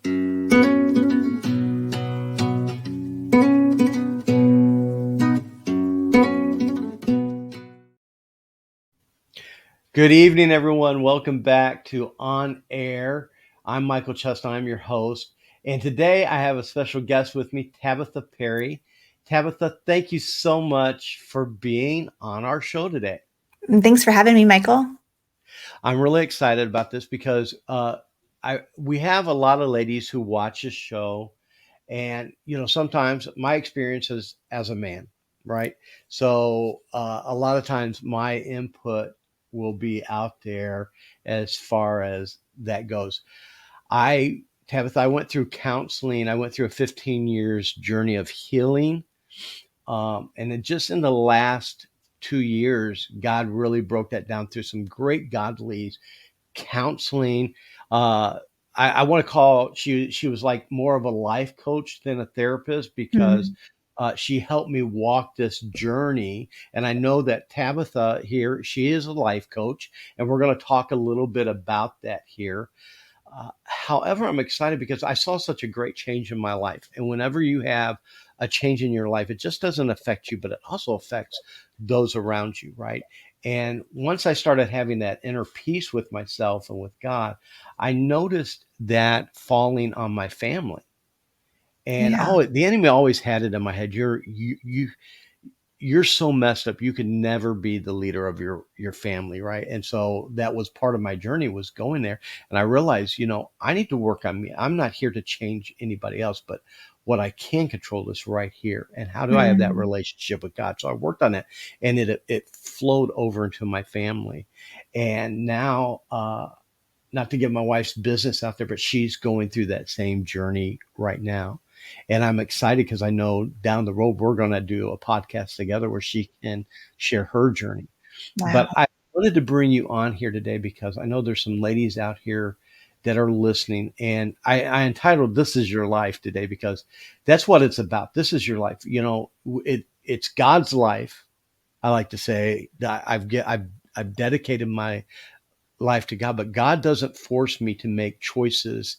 Good evening, everyone. Welcome back to On Air. I'm Michael Chestnut. I'm your host. And today I have a special guest with me, Tabatha Perry. Tabatha, thank you so much for being on our show today. Thanks for having me, Michael. I'm really excited about this because we have a lot of ladies who watch this show. And, sometimes my experience is as a man, right? So a lot of times my input will be out there as far as that goes. Tabitha, I went through counseling. I went through a 15 years journey of healing. And then just in the last 2 years, God really broke that down through some great godly counseling. Uh, I want to call she was like more of a life coach than a therapist because she helped me walk this journey. And I know that Tabatha here, she is a life coach, and we're going to talk a little bit about that here. However, I'm excited because I saw such a great change in my life. And whenever you have a change in your life, it just doesn't affect you, but it also affects those around you, right? And once I started having that inner peace with myself and with God, I noticed that falling on my family. And Yeah. the enemy always had it in my head. You're so messed up. You could never be the leader of your family, right? And so that was part of my journey, was going there. And I realized, I need to work on me. I'm not here to change anybody else, but what I can control is right here. And how do I have that Mm. relationship with God? So I worked on it, and it flowed over into my family. And now, not to give my wife's business out there, but she's going through that same journey right now. And I'm excited because I know down the road we're going to do a podcast together where she can share her journey. Wow. But I wanted to bring you on here today because I know there's some ladies out here that are listening. And I entitled "This Is Your Life" today because that's what it's about. This is your life. It's God's life. I like to say that I've dedicated my life to God, but God doesn't force me to make choices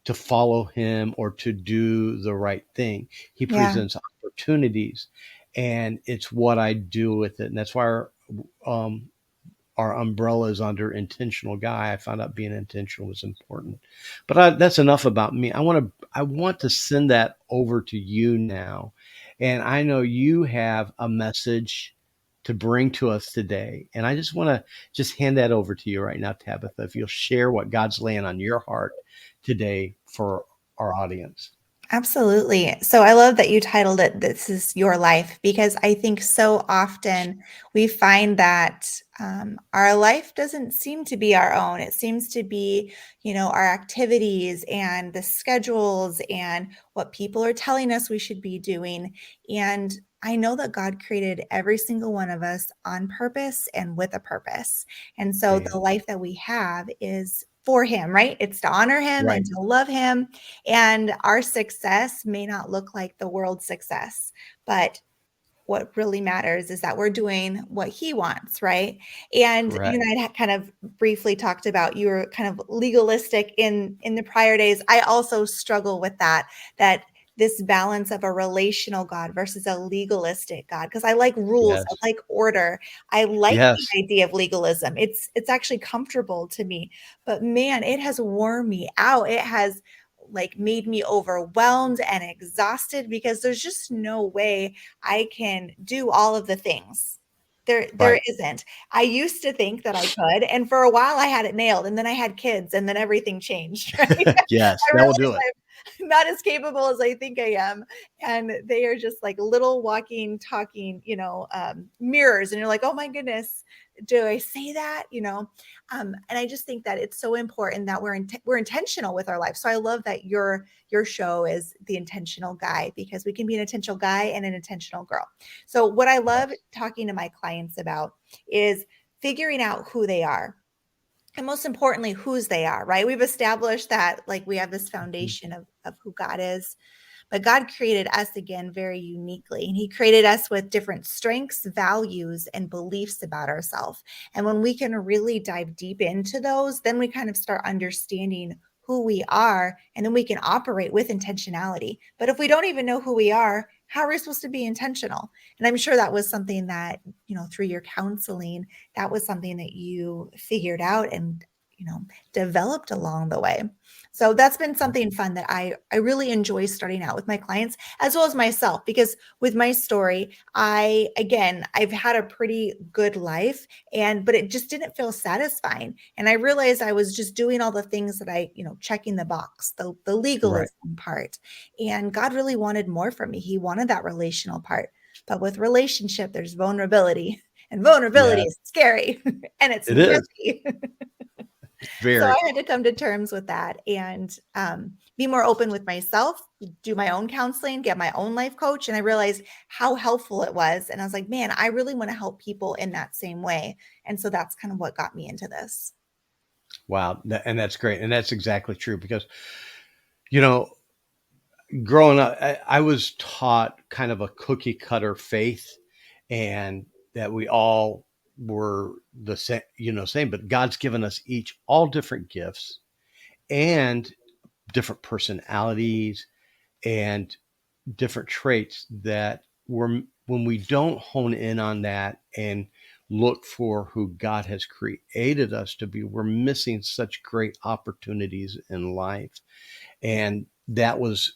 to follow him or to do the right thing. He Yeah. presents opportunities, and it's what I do with it. And that's why our umbrella is under intentional guy. I found out being intentional was important, but that's enough about me. I want to send that over to you now. And I know you have a message to bring to us today. And I just want to just hand that over to you right now, Tabatha, if you'll share what God's laying on your heart today for our audience. Absolutely. So I love that you titled it "This Is Your Life" because I think so often we find that our life doesn't seem to be our own. It seems to be, our activities and the schedules and what people are telling us we should be doing. And I know that God created every single one of us on purpose and with a purpose. And so Man, the life that we have is for Him, right? It's to honor Him and right, to love Him, and our success may not look like the world's success, but what really matters is that we're doing what he wants, right? And you correct. and I had kind of briefly talked about you were kind of legalistic in the prior days. I also struggle with that this balance of a relational God versus a legalistic God, because I like rules, I Yes, like order. I like yes, the idea of legalism. It's actually comfortable to me. But man, it has worn me out. It has like made me overwhelmed and exhausted because there's just no way I can do all of the things. There right. isn't. I used to think that I could, and for a while I had it nailed, and then I had kids, and then everything changed, right? Yes, I that will realized do it. I'm not as capable as I think I am, and they are just like little walking, talking, mirrors, and you're like, oh my goodness, do I say that? And I just think that it's so important that we're intentional with our life. So I love that your show is the intentional guy, because we can be an intentional guy and an intentional girl. So what I love Yes. talking to my clients about is figuring out who they are. And most importantly, whose they are, right? We've established that like we have this Mhm. foundation of who God is, but God created us again very uniquely. And He created us with different strengths, values, and beliefs about ourselves. And when we can really dive deep into those, then we kind of start understanding who we are, and then we can operate with intentionality. But if we don't even know who we are, how are we supposed to be intentional? And I'm sure that was something that, through your counseling, that was something that you figured out and, developed along the way. So that's been something fun that I really enjoy starting out with my clients as well as myself, because with my story, I've had a pretty good life, but it just didn't feel satisfying. And I realized I was just doing all the things that checking the box, the Right. legalism part. And God really wanted more from me. He wanted that relational part. But with relationship, there's vulnerability. And vulnerability Yeah, is scary and it's it is messy. So very. I had to come to terms with that and be more open with myself, do my own counseling, get my own life coach. And I realized how helpful it was. And I was like, man, I really want to help people in that same way. And so that's kind of what got me into this. Wow. And that's great. And that's exactly true because, you know, growing up, I was taught kind of a cookie cutter faith and that we all were the same, same, but God's given us each all different gifts and different personalities and different traits that we're when we don't hone in on that and look for who God has created us to be, we're missing such great opportunities in life. And that was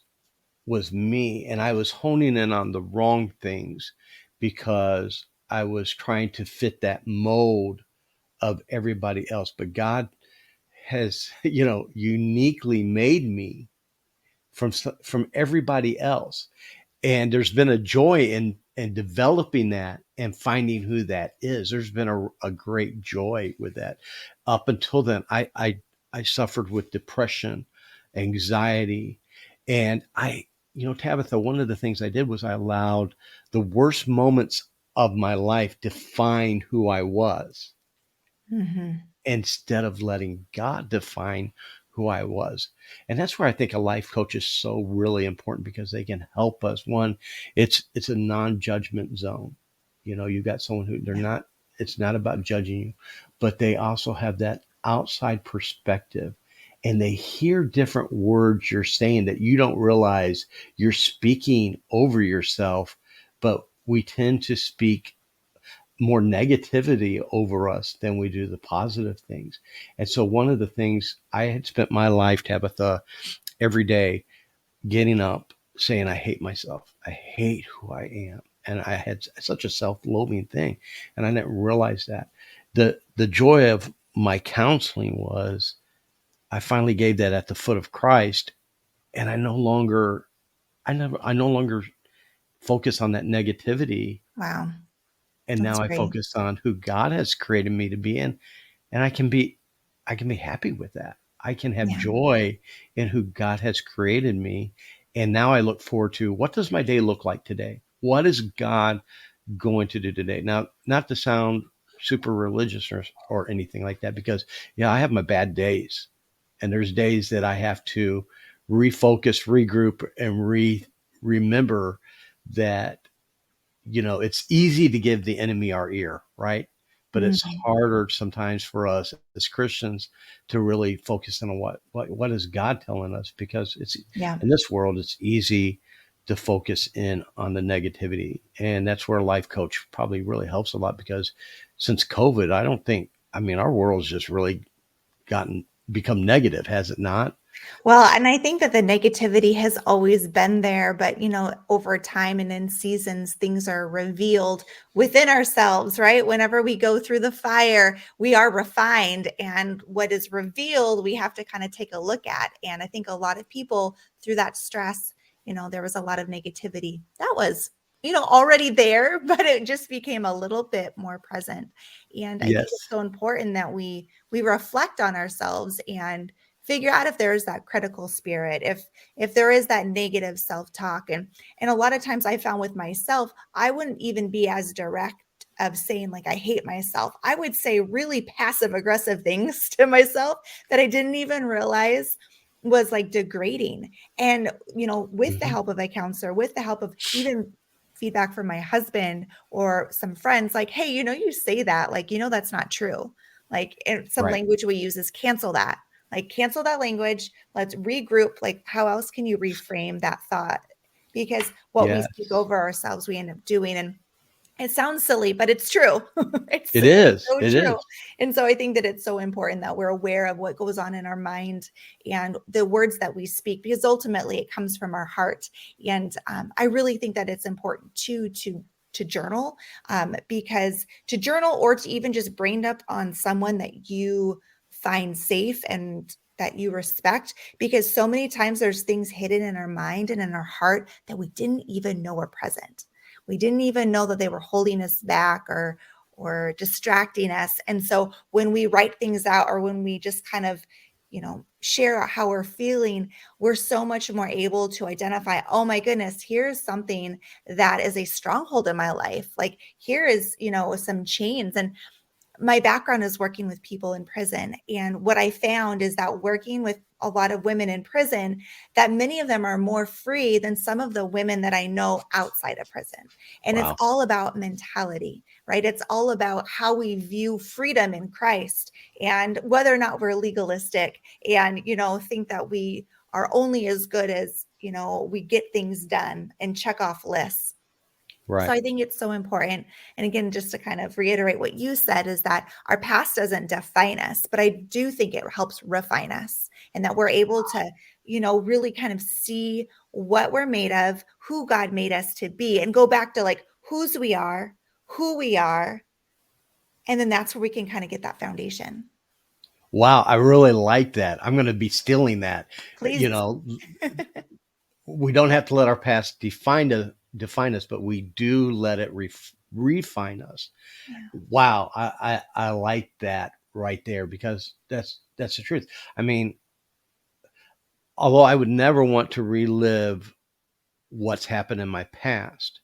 me. And I was honing in on the wrong things because I was trying to fit that mold of everybody else. But God has, uniquely made me from everybody else. And there's been a joy in developing that and finding who that is. There's been a great joy with that. Up until then, I suffered with depression, anxiety, and Tabitha, one of the things I did was I allowed the worst moments of my life define who I was Mm-hmm. instead of letting God define who I was. And that's where I think a life coach is so really important because they can help us. One, it's a non-judgment zone. You got someone who they're Yeah. not, it's not about judging you, but they also have that outside perspective and they hear different words you're saying that you don't realize you're speaking over yourself, but we tend to speak more negativity over us than we do the positive things. And so one of the things I had spent my life, Tabitha, every day getting up saying, I hate myself. I hate who I am. And I had such a self-loathing thing. And I didn't realize that. The joy of my counseling was I finally gave that at the foot of Christ. And I no longer focus on that negativity. Wow. And That's now I great. focus on who God has created me to be in. And I can be happy with that. I can have Yeah. joy in who God has created me. And now I look forward to what does my day look like today? What is God going to do today? Now, not to sound super religious or anything like that, because I have my bad days. And there's days that I have to refocus, regroup, and remember that it's easy to give the enemy our ear, right? But it's Mhm. harder sometimes for us as Christians to really focus on what is God telling us, because it's Yeah. in this world it's easy to focus in on the negativity, and that's where a life coach probably really helps a lot. Because since COVID, I don't think our world's just really gotten become negative, has it not? Well, and I think that the negativity has always been there, but over time and in seasons, things are revealed within ourselves, right? Whenever we go through the fire, we are refined, and what is revealed, we have to kind of take a look at. And I think a lot of people through that stress, there was a lot of negativity that was already there, but it just became a little bit more present. And I think it's Yes. so important that we reflect on ourselves and figure out if there is that critical spirit, if there is that negative self-talk. And a lot of times I found with myself, I wouldn't even be as direct of saying like I hate myself. I would say really passive aggressive things to myself that I didn't even realize was like degrading. And with the Hmm. help of a counselor, with the help of even feedback from my husband or some friends, like, hey, you say that, like, that's not true. Like, and some Right. language we use is cancel that. Like, cancel that language. Let's regroup. Like, how else can you reframe that thought? Because what we speak Yes. over ourselves, we end up doing. And it sounds silly, but it's true. It It's is. so It true. is. And so I think that it's so important that we're aware of what goes on in our mind and the words that we speak, because ultimately it comes from our heart. And I really think that it's important to journal, because to journal or to even just brain dump on someone that you find safe and that you respect, because so many times there's things hidden in our mind and in our heart that we didn't even know were present. We didn't even know that they were holding us back or distracting us. And so when we write things out, or when we just kind of, share how we're feeling, we're so much more able to identify, oh my goodness, here's something that is a stronghold in my life. Like, here is, some chains. And my background is working with people in prison. And what I found is that working with a lot of women in prison, that many of them are more free than some of the women that I know outside of prison. And it's Wow. all about mentality, right? It's all about how we view freedom in Christ, and whether or not we're legalistic and, think that we are only as good as, we get things done and check off lists. So Right. I think it's so important. And again, just to kind of reiterate what you said, is that our past doesn't define us, but I do think it helps refine us, and that we're able to, really kind of see what we're made of, who God made us to be, and go back to like whose we are, who we are. And then that's where we can kind of get that foundation. Wow. I really like that. I'm going to be stealing that. You Please. know, we don't have to let our past define us, but we do let it refine us. Yeah. Wow. I like that right there, because that's the truth. I mean, although I would never want to relive what's happened in my past,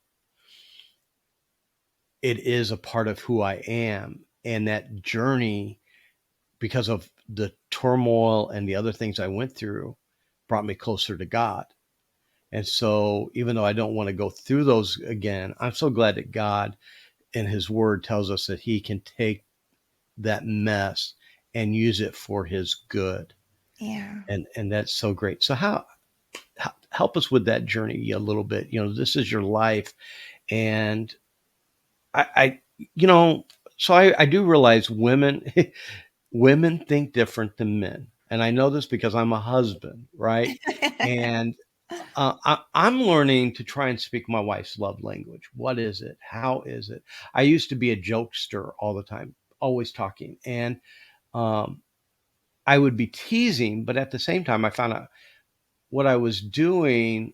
it is a part of who I am. And that journey, because of the turmoil and the other things I went through, brought me closer to God. And so, even though I don't want to go through those again, I'm so glad that God in His Word tells us that He can take that mess and use it for His good. Yeah. And that's so great. So, help us with that journey a little bit? This is your life, and I you know, so I do realize women women think different than men. And I know this because I'm a husband, right? And I'm learning to try and speak my wife's love language. What is it? How is it? I used to be a jokester all the time, always talking. And um, I would be teasing, but at the same time, I found out what I was doing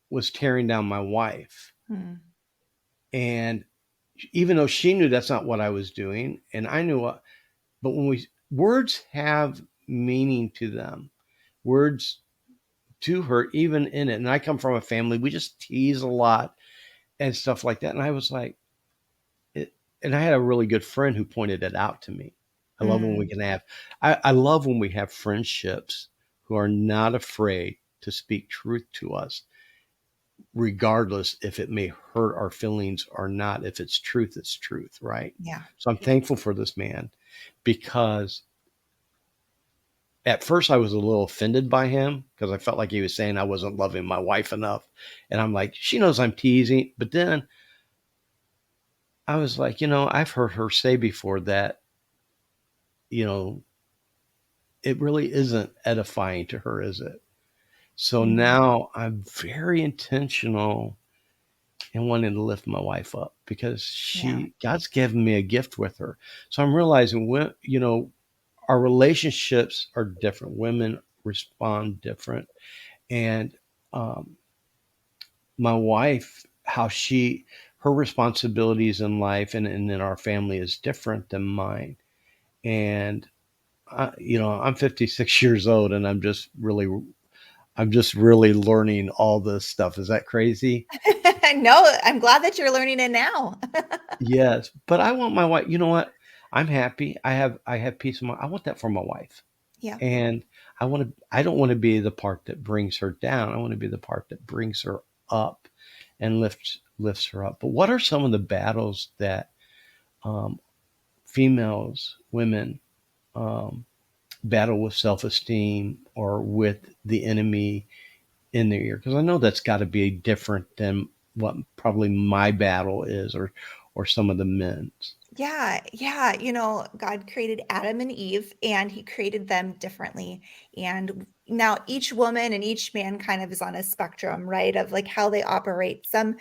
was tearing down my wife. Hmm. And even though she knew that's not what I was doing, and I knew what, but when words have meaning to them, words do hurt even in it. And I come from a family, we just tease a lot and stuff like that. And I was like, it, and I had a really good friend who pointed it out to me. I love when we Mm. can have, I love when we have friendships who are not afraid to speak truth to us, regardless if it may hurt our feelings or not. If it's truth, it's truth, right? Yeah. So I'm thankful for this man, because at first I was a little offended by him, because I felt like he was saying I wasn't loving my wife enough. And I'm like, she knows I'm teasing. But then I was like, I've heard her say before that, you know, it really isn't edifying to her, is it? So Mm. now I'm very intentional in wanting to lift my wife up, because Yeah. God's given me a gift with her. So I'm realizing our relationships are different. Women respond different. And um, my wife, her responsibilities in life and in our family is different than mine. And I'm 56 years old, and I'm just really learning all this stuff. Is that crazy? No, I'm glad that you're learning it now. Yes, but I want my wife. You know what? I'm happy. I have peace of mind. I want that for my wife, Yeah. and I don't want to be the part that brings her down. I want to be the part that brings her up and lifts her up. But what are some of the battles that um, women, um, battle with self-esteem or with the enemy in their ear? Because I know that's got to be different than what probably my battle is, or some of the men's. Yeah, yeah. God created Adam and Eve and he created them differently. And now each woman and each man kind of is on a spectrum, right? Of like how they operate. Some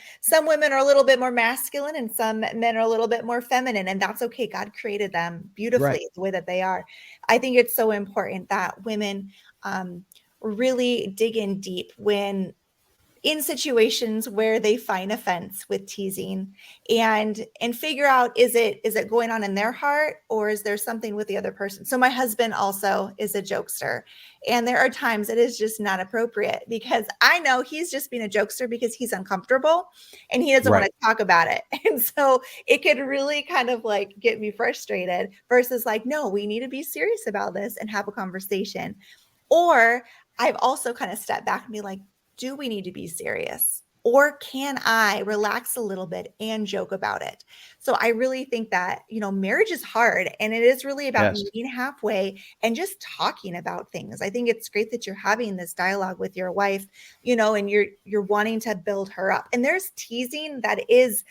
women are a little bit more masculine and some men are a little bit more feminine, and that's okay. God created them Right. beautifully the way that they are. I think it's so important that women um really dig in deep when in situations where they find offense with teasing, and figure out, is it going on in their heart, or is there something with the other person? So my husband also is a jokester, and there are times it is just not appropriate because I know he's just being a jokester because he's uncomfortable and he doesn't want Right. to talk about it. And so it could really kind of like get me frustrated versus like, no, we need to be serious about this and have a conversation. Or I've also kind of stepped back and be like, do we need to be serious? Or can I relax a little bit and joke about it? So I really think that, marriage is hard and it is really about Yes. meeting halfway and just talking about things. I think it's great that you're having this dialogue with your wife, and you're wanting to build her up. And there's teasing that is,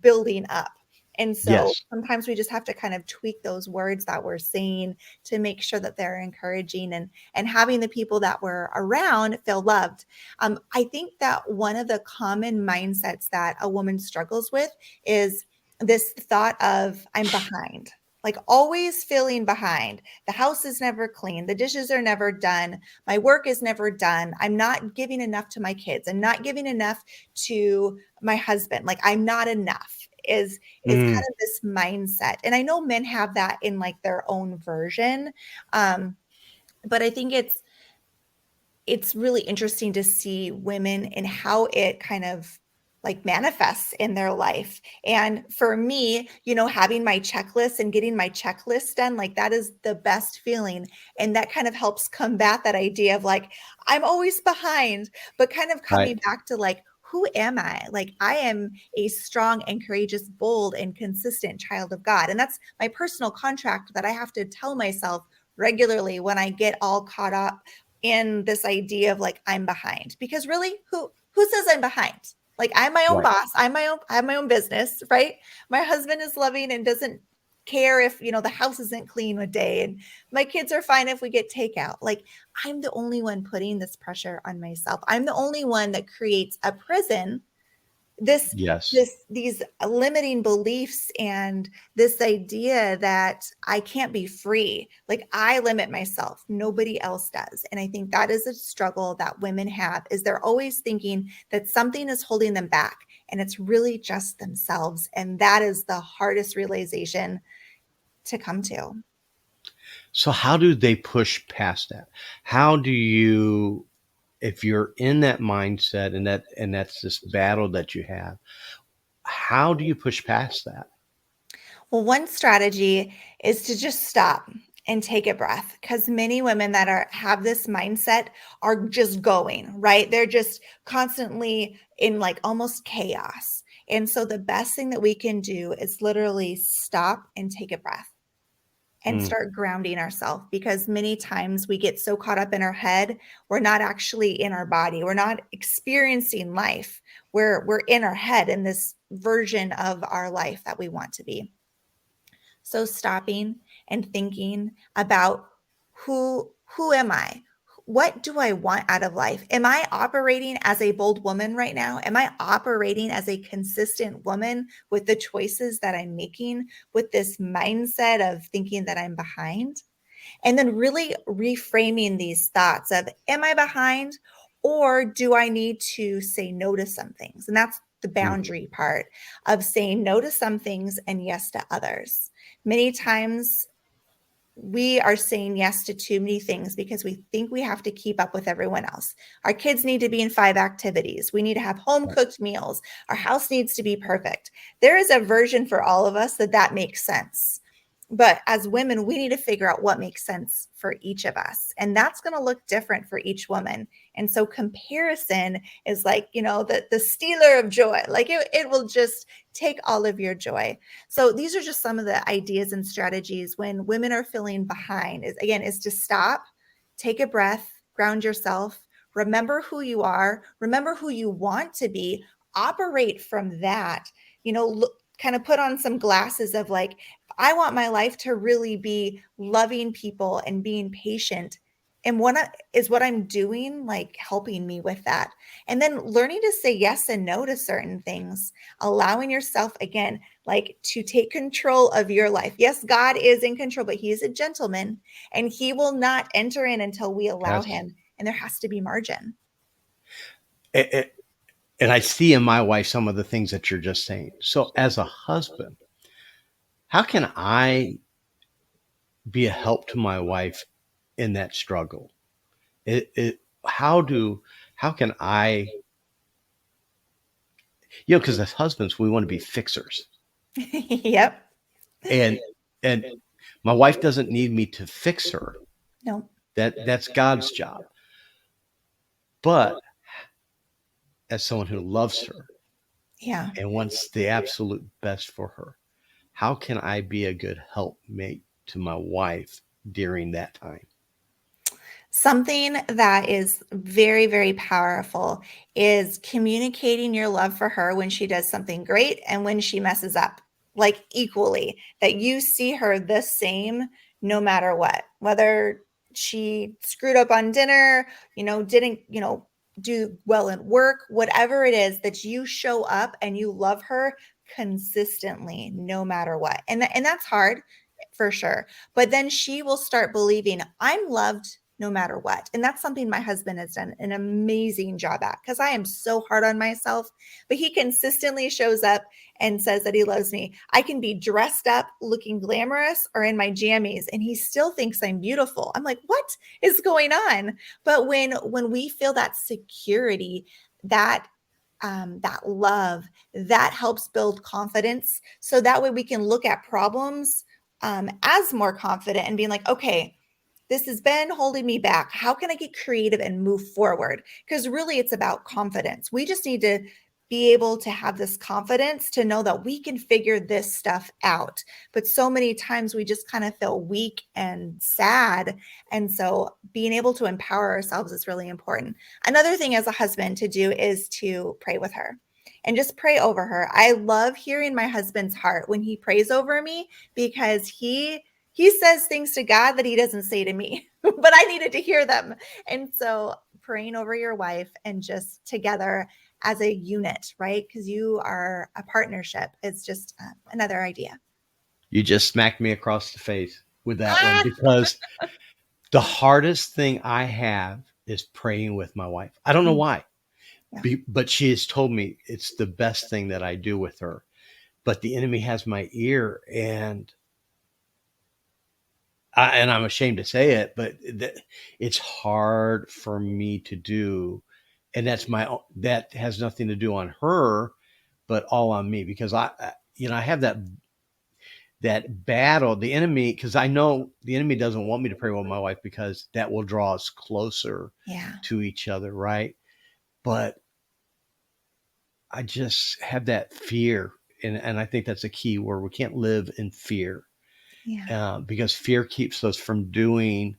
building up. And so Yes. sometimes we just have to kind of tweak those words that we're saying to make sure that they're encouraging and having the people that we're around feel loved. I think that one of the common mindsets that a woman struggles with is this thought of I'm behind, like always feeling behind. The house is never clean. The dishes are never done. My work is never done. I'm not giving enough to my kids. I'm not giving enough to my husband. Like I'm not enough is Mm, kind of this mindset. And I know men have that in like their own version. But I think it's really interesting to see women and how it kind of like manifests in their life. And for me, having my checklist and getting my checklist done, like that is the best feeling. And that kind of helps combat that idea of like, I'm always behind, but kind of right. coming back to like, who am I? Like, I am a strong and courageous, bold and consistent child of God. And that's my personal contract that I have to tell myself regularly when I get all caught up in this idea of like I'm behind, because really who says I'm behind? Like I'm my own Right. boss, I have my own business, right? My husband is loving and doesn't care if the house isn't clean a day, and my kids are fine if we get takeout. Like I'm the only one putting this pressure on myself. I'm the only one that creates a prison, this Yes. these limiting beliefs and this idea that I can't be free. Like I limit myself, nobody else does. And I think that is a struggle that women have, is they're always thinking that something is holding them back, and it's really just themselves. And that is the hardest realization to come to. So how do they push past that? How do you, if you're in that mindset and that's this battle that you have, how do you push past that? Well, one strategy is to just stop and take a breath, because many women that are have this mindset are just going, right? They're just constantly in like almost chaos. And so the best thing that we can do is literally stop and take a breath and Mm, start grounding ourselves, because many times we get so caught up in our head, we're not actually in our body. We're not experiencing life. We're in our head in this version of our life that we want to be. So stopping and thinking about who am I? What do I want out of life? Am I operating as a bold woman right now? Am I operating as a consistent woman with the choices that I'm making, with this mindset of thinking that I'm behind? And then really reframing these thoughts of, am I behind, or do I need to say no to some things? And that's the mhm. boundary part of saying no to some things and yes to others. Many times we are saying yes to too many things because we think we have to keep up with everyone else. Our kids need to be in 5 activities. We need to have home Right. cooked meals. Our house needs to be perfect. There is a version for all of us that makes sense. But as women, we need to figure out what makes sense for each of us. And that's going to look different for each woman. And so comparison is like, the stealer of joy. Like it will just take all of your joy. So these are just some of the ideas and strategies when women are feeling behind is to stop, take a breath, ground yourself, remember who you are, remember who you want to be, operate from that, look, kind of put on some glasses of like, I want my life to really be loving people and being patient. And is what I'm doing like helping me with that? And then learning to say yes and no to certain things, allowing yourself again, like to take control of your life. Yes, God is in control, but He is a gentleman and He will not enter in until we allow Yes. Him. And there has to be margin. A- and I see in my wife some of the things that you're just saying. So, as a husband, how can I be a help to my wife in that struggle? It how can I, because as husbands we want to be fixers, Yep. and and my wife doesn't need me to fix her. No. That's God's job. But as someone who loves her Yeah. and wants the absolute best for her, how can I be a good helpmate to my wife during that time? Something that is very, very powerful is communicating your love for her when she does something great and when she messes up, like equally, that you see her the same no matter what, whether she screwed up on dinner, didn't, do well at work, whatever it is, that you show up and you love her consistently no matter what. And that's hard for sure. But then she will start believing I'm loved no matter what. And that's something my husband has done an amazing job at because I am so hard on myself, but he consistently shows up and says that he loves me. I can be dressed up, looking glamorous or in my jammies and he still thinks I'm beautiful. I'm like, "What is going on?" But when we feel that security, that love, that helps build confidence. So that way we can look at problems as more confident and being like, okay, this has been holding me back. How can I get creative and move forward? Because really, it's about confidence. We just need to be able to have this confidence to know that we can figure this stuff out. But so many times we just kind of feel weak and sad. And so being able to empower ourselves is really important. Another thing as a husband to do is to pray with her and just pray over her. I love hearing my husband's heart when he prays over me because he says things to God that he doesn't say to me, but I needed to hear them. And so praying over your wife and just together as a unit, right? Because you are a partnership. It's just another idea. You just smacked me across the face with that one, Ah, because the hardest thing I have is praying with my wife. I don't know why, yeah, but she has told me it's the best thing that I do with her. But the enemy has my ear, and I'm ashamed to say it, but it's hard for me to do, and that has nothing to do on her, but all on me, because I have that battle, the enemy, because I know the enemy doesn't want me to pray with my wife because that will draw us closer yeah, to each other, right? But I just have that fear, and I think that's a key word. We can't live in fear, yeah. because fear keeps us from doing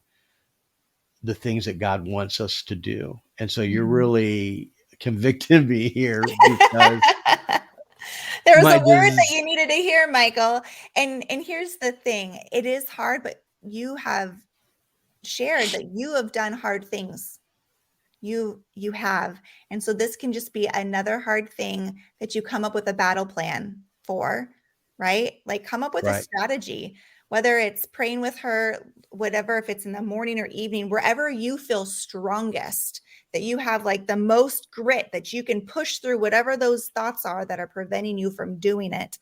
the things that God wants us to do. And so you're Mm. really convicting me here, because There was a my word that des- you needed to hear, Michael. And here's the thing. It is hard, but you have shared that you have done hard things. You have. And so this can just be another hard thing that you come up with a battle plan for, right? Like come up with a right. strategy, whether it's praying with her, whatever, if it's in the morning or evening, wherever you feel strongest, that you have like the most grit that you can push through whatever those thoughts are that are preventing you from doing it.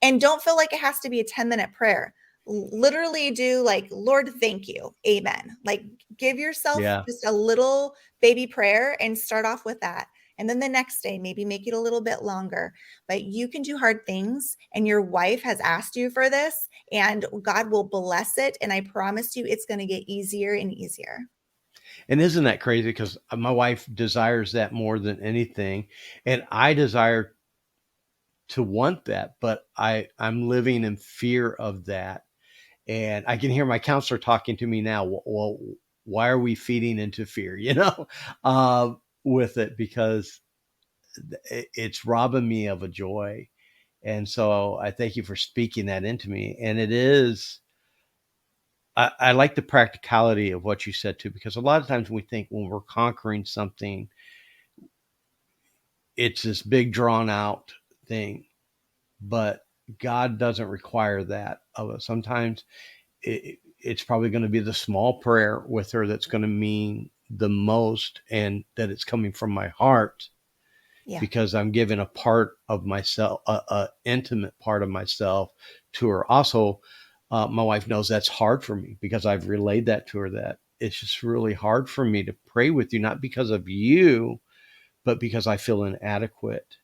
And don't feel like it has to be a 10-minute prayer. Literally do like, Lord, thank you. Amen. Like give yourself Yeah. just a little baby prayer and start off with that. And then the next day, maybe make it a little bit longer. But you can do hard things, and your wife has asked you for this, and God will bless it. And I promise you, it's going to get easier and easier. And isn't that crazy? Because my wife desires that more than anything, and I desire to want that, but I'm living in fear of that. And I can hear my counselor talking to me now. Well, why are we feeding into fear? Uh, with it, because it's robbing me of a joy. And so I thank you for speaking that into me. And it is, I like the practicality of what you said too, because a lot of times we think when we're conquering something, it's this big drawn out thing, but God doesn't require that of us. Sometimes it's probably going to be the small prayer with her that's going to mean the most, and that it's coming from my heart, Yeah. because I'm giving a part of myself, a intimate part of myself to her. Also, my wife knows that's hard for me, because I've relayed that to her, that it's just really hard for me to pray with you, not because of you, but because I feel inadequate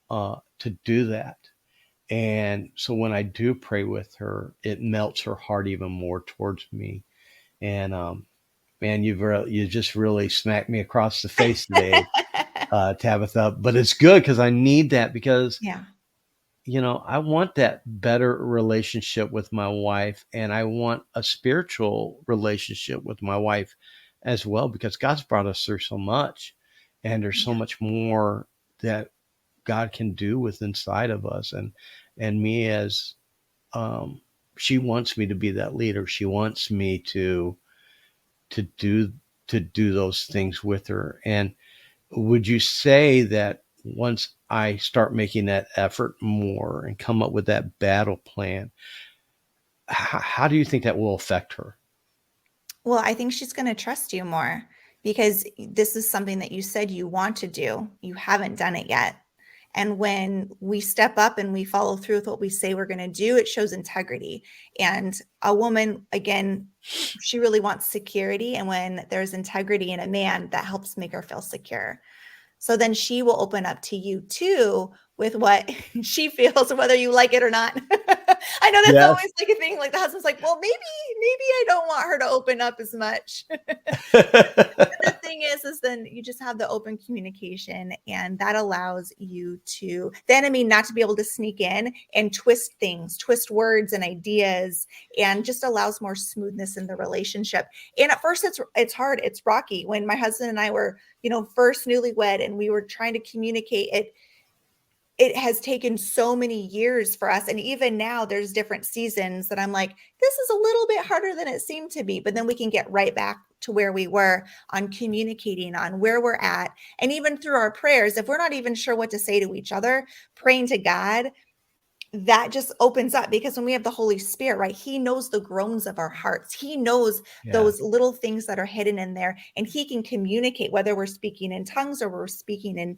to do that. And so when I do pray with her, it melts her heart even more towards me. And man, you just really smacked me across the face today, Tabitha. But it's good, because I need that, because Yeah. I want that better relationship with my wife, and I want a spiritual relationship with my wife as well, because God's brought us through so much, and there's so Yeah. much more that God can do with inside of us. And me, as um, she wants me to be that leader. She wants me to do to do those things with her. And would you say that once I start making that effort more and come up with that battle plan, how do you think that will affect her? Well, I think she's going to trust you more because this is something that you said you want to do. You haven't done it yet. And when we step up and we follow through with what we say we're going to do, it shows integrity. And a woman, again, she really wants security. And when there's integrity in a man, that helps make her feel secure. So then she will open up to you too with what she feels, whether you like it or not. I know that's Yes. always like a thing. Like the husband's like, well, maybe I don't want her to open up as much. The thing is then you just have the open communication, and that allows you to the enemy not to be able to sneak in and twist things, twist words and ideas, and just allows more smoothness in the relationship. And at first it's hard, it's rocky. When my husband and I were, first newlywed and we were trying to communicate, it has taken so many years for us. And even now, there's different seasons that I'm like, this is a little bit harder than it seemed to be. But then we can get right back to where we were on communicating on where we're at. And even through our prayers, if we're not even sure what to say to each other, praying to God, that just opens up because when we have the Holy Spirit, right, He knows the groans of our hearts. He knows Yeah. those little things that are hidden in there, and He can communicate whether we're speaking in tongues or we're speaking in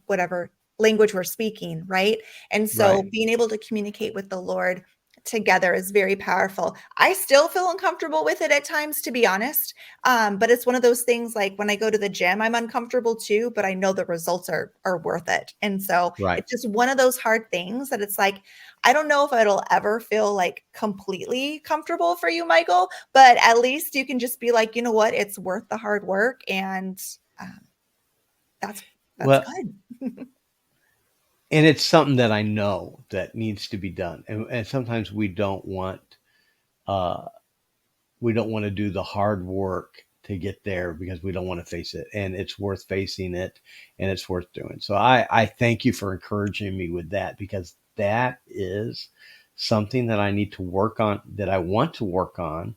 whatever language we're speaking, right? And so Right. being able to communicate with the Lord together is very powerful. I still feel uncomfortable with it at times, to be honest. But it's one of those things like when I go to the gym, I'm uncomfortable too, but I know the results are worth it. And so Right. it's just one of those hard things that it's like, I don't know if it'll ever feel like completely comfortable for you, Michael, but at least you can just be like, you know what, it's worth the hard work. And um, that's that's Well, good. and it's something that I know that needs to be done. And sometimes uh, we don't want to do the hard work to get there, because we don't want to face it, and it's worth facing it, and it's worth doing. So I thank you for encouraging me with that, because that is something that I need to work on, that I want to work on.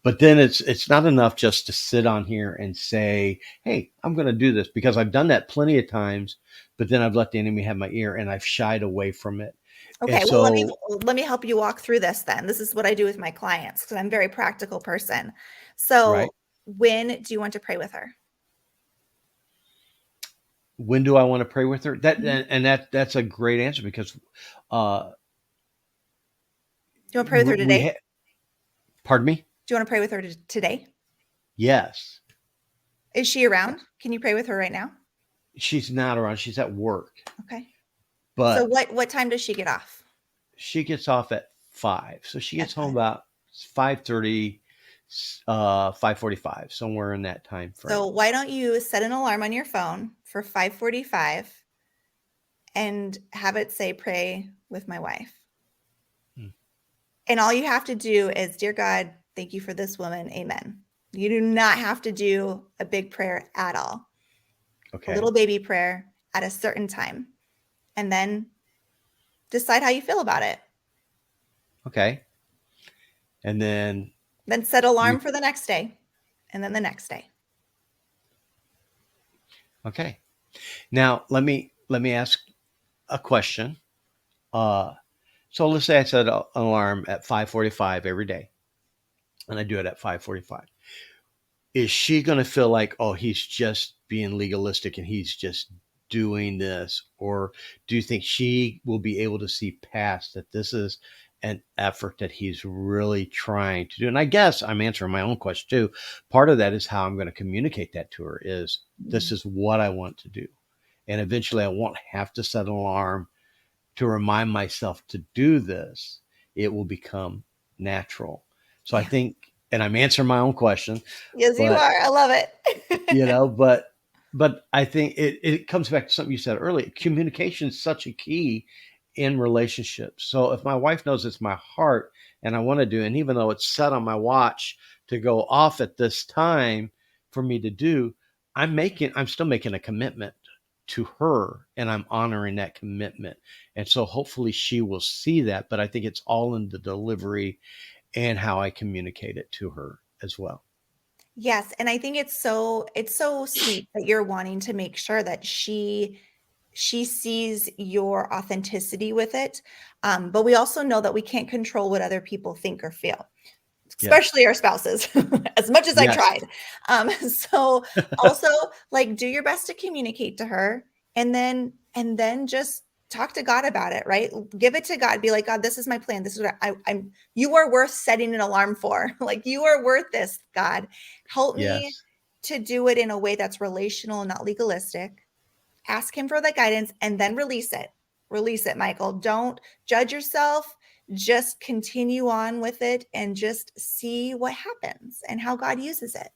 But then it's not enough just to sit on here and say, hey, I'm going to do this, because I've done that plenty of times, but then I've let the enemy have my ear, and I've shied away from it. And Okay, well, so, let me help you walk through this then. This is what I do with my clients because I'm a very practical person. So, right, when do you want to pray with her? when do I want to pray with her? That Mhm. and that's a great answer, because uh, Do you want to pray with her today? pardon me. Do you want to pray with her today? Yes. Is she around? Can you pray with her right now? she's not around. She's at work, Okay. So but what time does she get off? she gets off at 5. So she At gets home 5. about 5:30, 5:45, somewhere in that time So frame. why don't you set an alarm on your phone for 5:45 and have it say pray with my wife. Mm. And all you have to do is, dear God, thank you for this woman. Amen. You do not have to do a big prayer at all. A Okay. little baby prayer at a certain time. And then decide how you feel about it. Okay. And then Then set you alarm for the next day. And then the next day. okay. Now let me ask a question. Uh so let's say I set an alarm at 5:45 every day and I do it at 5:45. Is she going to feel like, oh, he's just being legalistic and he's just doing this? Or do you think she will be able to see past that this is an effort that he's really trying to do? And I guess I'm answering my own question too. Part of that is how I'm going to communicate that to her is this is what I want to do. And eventually I won't have to set an alarm to remind myself to do this. It will become natural. So I Yeah. think, and I'm answering my own question, Yes, you but are. I love you it. know but I think it comes back to something you said earlier. Communication is such a key in relationships. So if my wife knows it's my heart and I want to do, and even though it's set on my watch to go off at this time for me to do, I'm still making a commitment to her and I'm honoring that commitment. And so hopefully she will see that, but I think it's all in the delivery and how I communicate it to her as well. Yes, and I think it's so sweet that you're wanting to make sure that she sees your authenticity with it. But we also know that we can't control what other people think or feel, Yes. especially our spouses, as much as I Yes. tried. So also like do your best to communicate to her and then just talk to God about it, right? Give it to God. Be like, God, this is my plan. This is what I'm you are worth setting an alarm for. Like you are worth this, God. Help me Yes. to do it in a way that's relational and not legalistic. Ask him for the guidance and then release it. Release it, Michael. Don't judge yourself. Just continue on with it and just see what happens and how God uses it.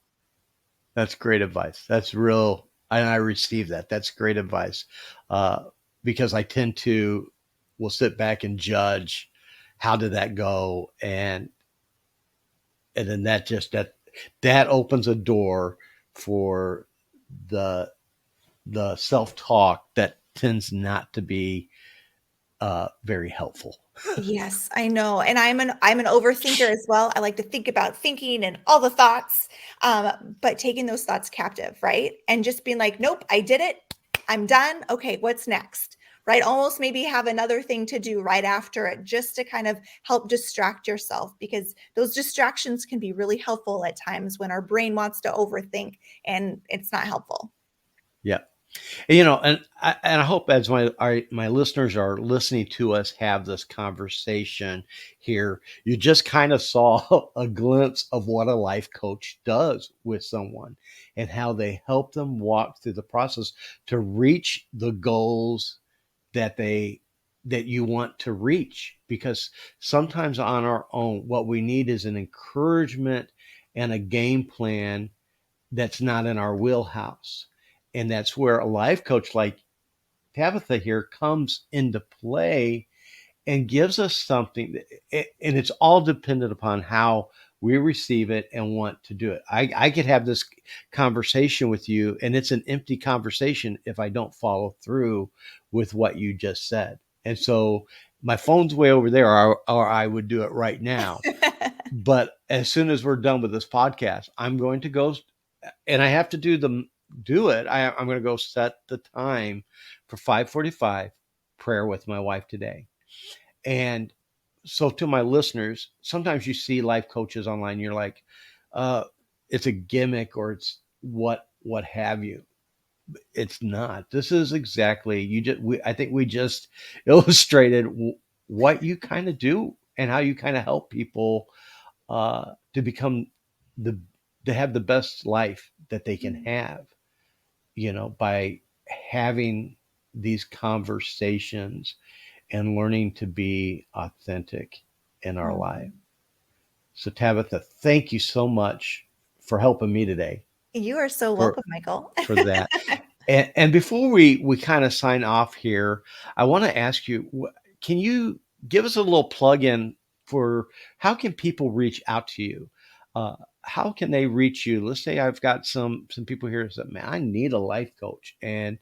That's great advice. That's real. And I received that. That's great advice. Uh, because I tend to will sit back and judge how did that go, and then that opens a door for the the self talk that tends not to be very helpful. Yes, I know. And I'm an overthinker as well. I like to think about thinking and all the thoughts, but taking those thoughts captive, right? And just being like, nope, I did it. I'm done. Okay, what's next? Right? Almost maybe have another thing to do right after it just to kind of help distract yourself because those distractions can be really helpful at times when our brain wants to overthink and it's not helpful. Yeah. And I hope as my listeners are listening to us have this conversation here, you just kind of saw a glimpse of what a life coach does with someone and how they help them walk through the process to reach the goals that you want to reach. Because sometimes on our own, what we need is an encouragement and a game plan that's not in our wheelhouse. And that's where a life coach like Tabitha here comes into play and gives us something. And it's all dependent upon how we receive it and want to do it. I could have this conversation with you, and it's an empty conversation if I don't follow through with what you just said. And so my phone's way over there, or I would do it right now. But as soon as we're done with this podcast, I'm going to go, and I have to do it. I'm going to go set the time for 5:45 prayer with my wife today. And so to my listeners, sometimes you see life coaches online, you're like, uh, it's a gimmick or it's what have you. It's not. This is exactly I think we just illustrated what you kind of do and how you kind of help people to become the to have the best life that they can have, by having these conversations and learning to be authentic in our life. Um, So, Tabitha, thank you so much for helping me today you are so for welcome, Michael. for that. And before we kind of sign off here, I want to ask you, can you give us a little plug in for how can people reach out to you? Uh, how can they reach you? Let's say I've got some people here that say, man, I need a life coach, and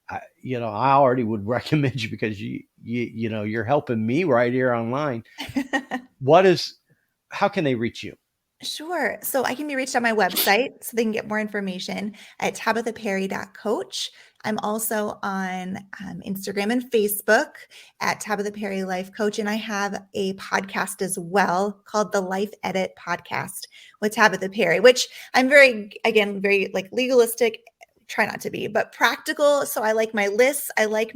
I already would recommend you because you're helping me right here online. What is How can they reach you? Sure. So I can be reached on my website so they can get more information at tabathaperry.coach. I'm also on Instagram and Facebook at Tabatha Perry Life Coach. And I have a podcast as well called the Life Edit Podcast with Tabatha Perry, which I'm very like legalistic. Try not to be, but practical. So I like my lists. I like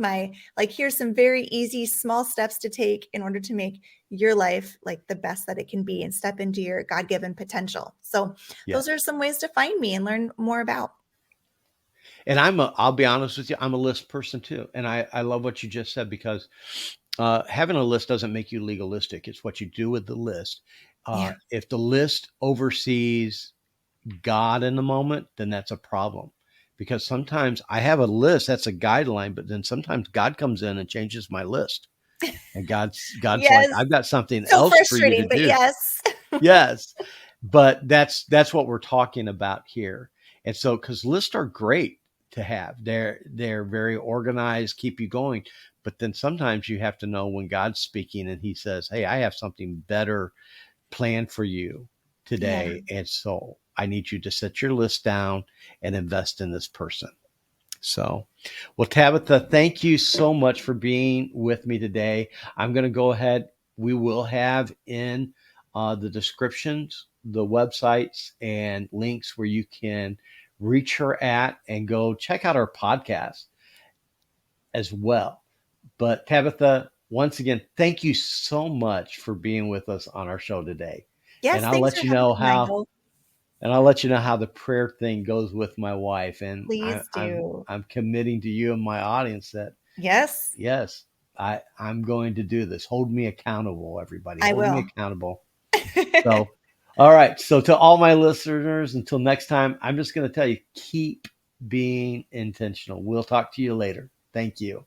here's some very easy, small steps to take in order to make your life like the best that it can be and step into your God-given potential. So those Yes. are some ways to find me and learn more about. And I'll be honest with you, I'm a list person too. And I love what you just said because having a list doesn't make you legalistic. It's what you do with the list. Yeah. If the list oversees God in the moment, then that's a problem. Because sometimes I have a list that's a guideline, but then sometimes God comes in and changes my list. And God's like, Yes. I've got something So else for you to frustrating, but do. yes. Yes. But that's what we're talking about here. And so because lists are great to have. They're very organized, keep you going. But then sometimes you have to know when God's speaking and he says, hey, I have something better planned for you Yeah. today. And so I need you to set your list down and invest in this person. So, well, Tabitha, thank you so much for being with me today. I'm going to go ahead. We will have in the descriptions the websites and links where you can reach her at and go check out our podcast as well. But Tabitha, once again, thank you so much for being with us on our show today. And Yes. I'll Thanks let for you having know me, how Michael. and I'll let you know how the prayer thing goes with my wife. And Please do. I'm committing to you and my audience that Yes, yes, I'm going to do this. Hold me accountable, everybody. I Hold me will. accountable. So, all right. So to all my listeners, until next time, I'm just going to tell you, keep being intentional. We'll talk to you later. Thank you.